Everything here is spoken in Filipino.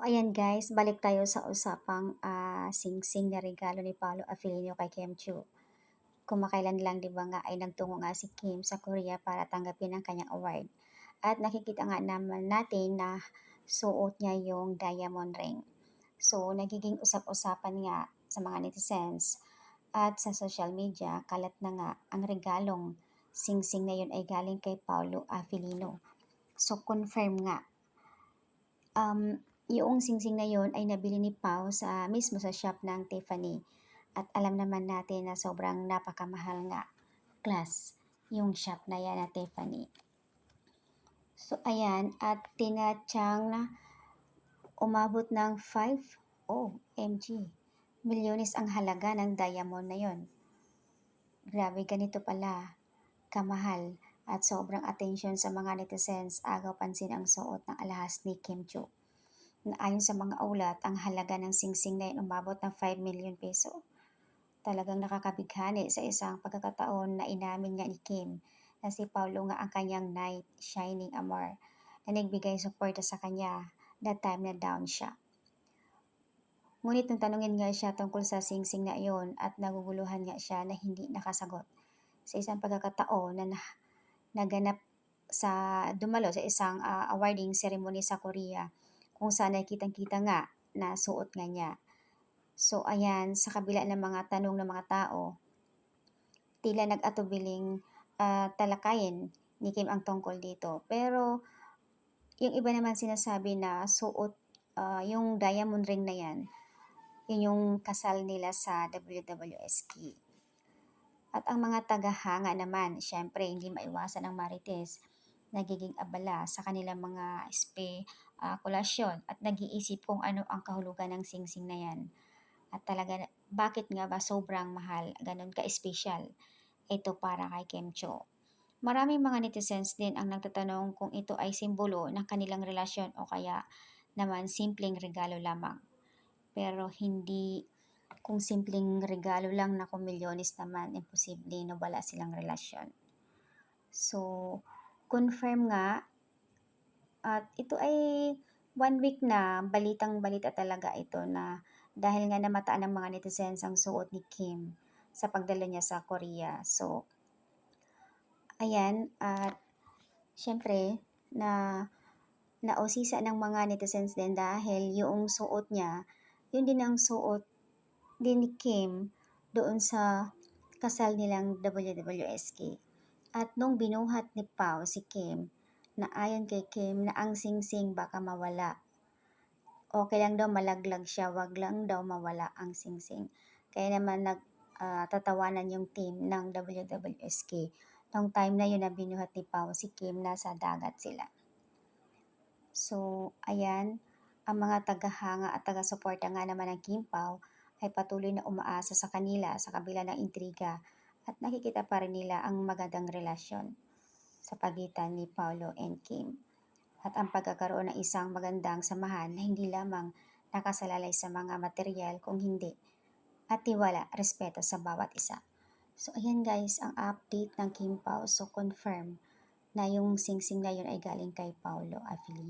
Ayan guys, balik tayo sa usapang sing-sing na regalo ni Paolo Abilino kay Kim Chiu. Kumakailan lang 'di ba nga ay nagtungo nga si Kim sa Korea para tanggapin ang kanyang award. At nakikita nga naman natin na suot niya yung diamond ring. So nagiging usap-usapan nga sa mga netizens at sa social media, kalat na nga ang regalong sing-sing na yun ay galing kay Paolo Abilino. So confirm nga yung singsing na yon ay nabili ni Pao mismo sa shop ng Tiffany. At alam naman natin na sobrang napakamahal nga class yung shop na yan na Tiffany. So ayan, at tinatiyang na umabot ng 5 milyones ang halaga ng diamond na yon. Grabe, ganito pala kamahal at sobrang attention sa mga netizens, agaw pansin ang suot ng alahas ni Kim Chiu na ayon sa mga ulat, ang halaga ng singsing na yun umabot ng 5 million peso. Talagang nakakabighani sa isang pagkakataon na inamin nga ni Kim na si Paulo nga ang kanyang knight shining armor na nagbigay suporta sa kanya that time na down siya. Ngunit nung tanungin nga siya tungkol sa singsing na iyon at naguguluhan nga siya na hindi nakasagot sa isang pagkakataon na naganap sa dumalo sa isang awarding ceremony sa Korea kung saan ay kitang-kita nga na suot nga niya. So ayan, sa kabila ng mga tanong ng mga tao, tila nag-atubiling talakayin ni Kim ang tungkol dito. Pero yung iba naman sinasabi na suot yung diamond ring na yan, yun yung kasal nila sa WWSK. At ang mga tagahanga naman, syempre hindi maiwasan ang marites, nagiging abala sa kanilang mga spekulasyon at nag-iisip kung ano ang kahulugan ng singsing na yan. At talaga, bakit nga ba sobrang mahal, ganun ka-espesyal ito para kay Kim Cho. Maraming mga netizens din ang nagtatanong kung ito ay simbolo ng kanilang relasyon o kaya naman simpleng regalo lamang. Pero hindi, kung simpleng regalo lang na kung milyones naman, imposible na wala silang relasyon. So, confirm nga at ito ay 1 week na balitang-balita talaga ito na dahil nga namataan ng mga netizens ang suot ni Kim sa pagdalo niya sa Korea. So, ayan, at syempre na nausisa ng mga netizens din dahil yung suot niya, yun din ang suot din ni Kim doon sa kasal nilang WWSK. At nung binuhat ni Pao si Kim, na ayon kay Kim na ang singsing baka mawala. Okay lang daw malaglag siya, wag lang daw mawala ang singsing. Kaya naman tatawanan yung team ng WWSK. Nung time na yun na binuhat ni Pao si Kim, nasa dagat sila. So, ayan, ang mga tagahanga at taga-suporta nga naman ng Kim Pao ay patuloy na umaasa sa kanila sa kabila ng intriga at nakikita pa rin nila ang magandang relasyon sa pagitan ni Paolo and Kim at ang pagkakaroon ng isang magandang samahan na hindi lamang nakasalalay sa mga material kung hindi at tiwala, respeto sa bawat isa. So ayan guys, ang update ng Kim Pao. So confirm na yung singsing na yun ay galing kay Paolo Abilino.